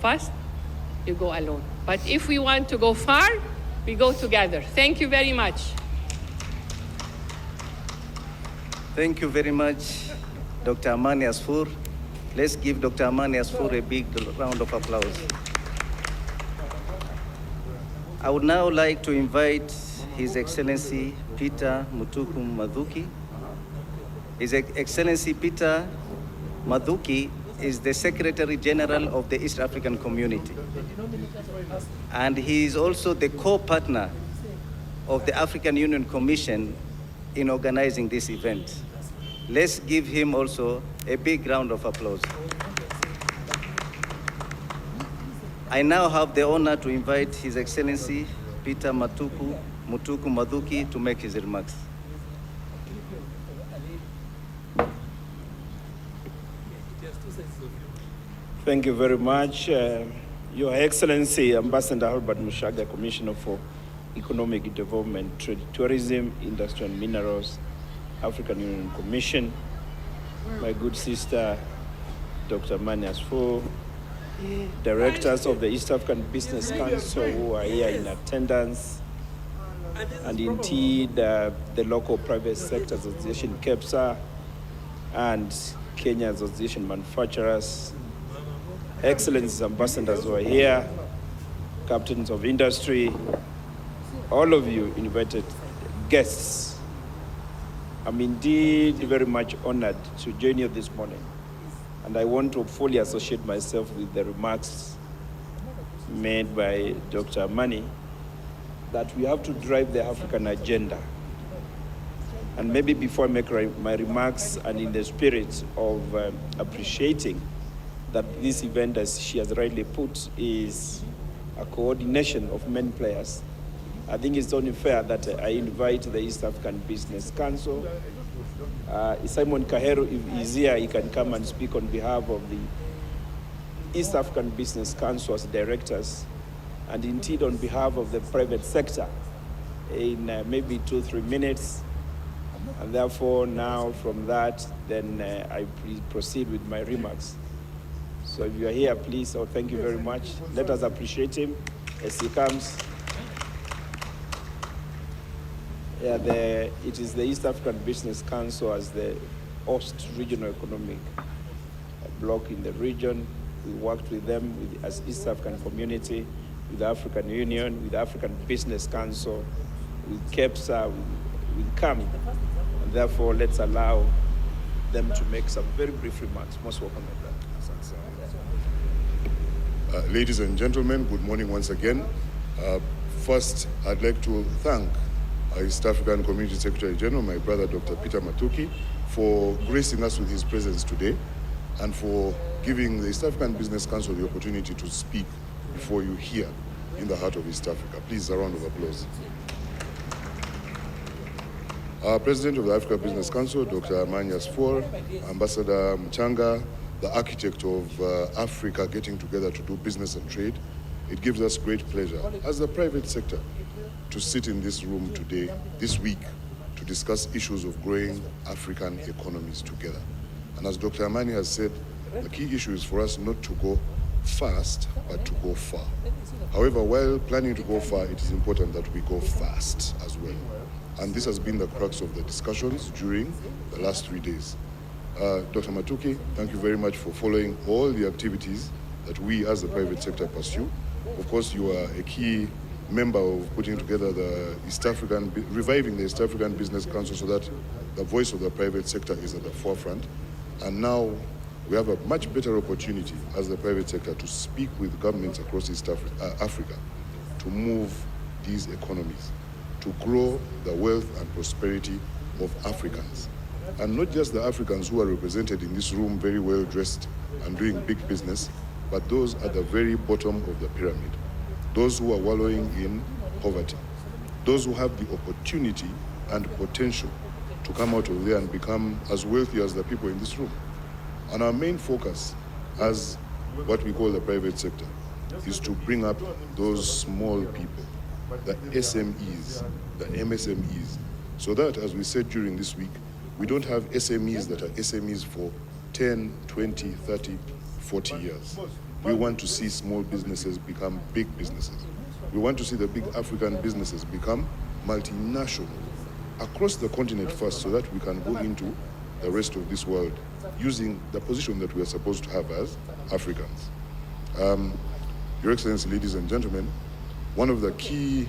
fast, you go alone. But if we want to go far, we go together. Thank you very much. Thank you very much, Dr. Amani Asfour. Let's give Dr. Amani Asfour a big round of applause. I would now like to invite His Excellency Peter Mutuku Mathuki. His Excellency Peter Mathuki is the Secretary General of the East African Community. And he is also the co-partner of the African Union Commission in organizing this event. Let's give him also a big round of applause. I now have the honor to invite His Excellency Peter Mutuku Mathuki to make his remarks. Thank you very much. Your Excellency, Ambassador Albert Mushaga, Commissioner for Economic Development, Trade, Tourism, Industry and Minerals, African Union Commission, my good sister, Dr. Amani Asfour, directors of the East African Business Council who are here in attendance, and indeed the local private sector association, KEPSA, and Kenya Association Manufacturers, Excellencies, ambassadors who are here, captains of industry, all of you invited guests. I'm indeed very much honored to join you this morning. And I want to fully associate myself with the remarks made by Dr. Amani that we have to drive the African agenda. And maybe before I make my remarks, and in the spirit of appreciating that this event, as she has rightly put, is a coordination of many players, I think it's only fair that I invite the East African Business Council. Simon Kaheru, if he's here, he can come and speak on behalf of the East African Business Council as directors, and indeed on behalf of the private sector in maybe 2-3 minutes. And therefore now from that, then I proceed with my remarks. So if you are here, please, thank you very much. Let us appreciate him as he comes. Yeah, it is the East African Business Council as the host regional economic bloc in the region. We worked with them as East African Community, with the African Union, with the African Business Council, with KEPSA, with CAMI. And therefore, let's allow them to make some very brief remarks. Most welcome. Ladies and gentlemen, good morning once again. First, I'd like to thank our East African Community Secretary General, my brother Dr. Peter Mathuki, for gracing us with his presence today and for giving the East African Business Council the opportunity to speak before you here in the heart of East Africa. Please, a round of applause. Our President of the Africa Business Council, Dr. Amani Asfour, Ambassador Mchanga, the architect of Africa getting together to do business and trade, it gives us great pleasure as the private sector to sit in this room today, this week, to discuss issues of growing African economies together. And as Dr. Amani has said, the key issue is for us not to go fast, but to go far. However, while planning to go far, it is important that we go fast as well. And this has been the crux of the discussions during the last 3 days. Dr. Mathuki, thank you very much for following all the activities that we as the private sector pursue. Of course, you are a key member of putting together the reviving the East African Business Council so that the voice of the private sector is at the forefront. And now we have a much better opportunity as the private sector to speak with governments across East Africa to move these economies, to grow the wealth and prosperity of Africans. And not just the Africans who are represented in this room very well dressed and doing big business, but those at the very bottom of the pyramid, those who are wallowing in poverty, those who have the opportunity and potential to come out of there and become as wealthy as the people in this room. And our main focus as what we call the private sector is to bring up those small people, the SMEs, the MSMEs, so that, as we said during this week, we don't have SMEs that are SMEs for 10, 20, 30, 40 years. We want to see small businesses become big businesses. We want to see the big African businesses become multinational across the continent first, so that we can go into the rest of this world using the position that we are supposed to have as Africans. Your Excellency, ladies and gentlemen, one of the key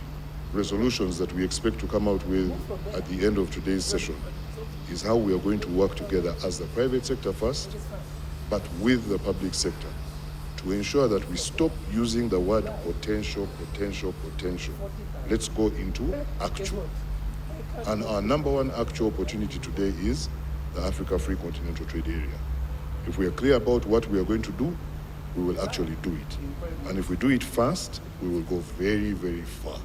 resolutions that we expect to come out with at the end of today's session is how we are going to work together as the private sector first, but with the public sector, to ensure that we stop using the word potential. Let's go into actual. And our number one actual opportunity today is the Africa Free Continental Trade Area. If we are clear about what we are going to do, we will actually do it. And if we do it fast, we will go very, very far.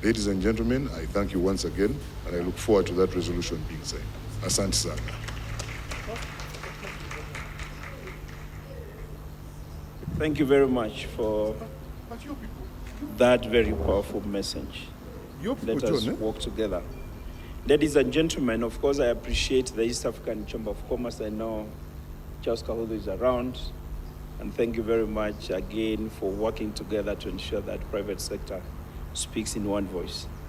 Ladies and gentlemen, I thank you once again, and I look forward to that resolution being signed. Asante sana. Thank you very much for that very powerful message. Let us work together. Ladies and gentlemen, of course, I appreciate the East African Chamber of Commerce. I know Charles Kaheru is around. And thank you very much again for working together to ensure that private sector speaks in one voice.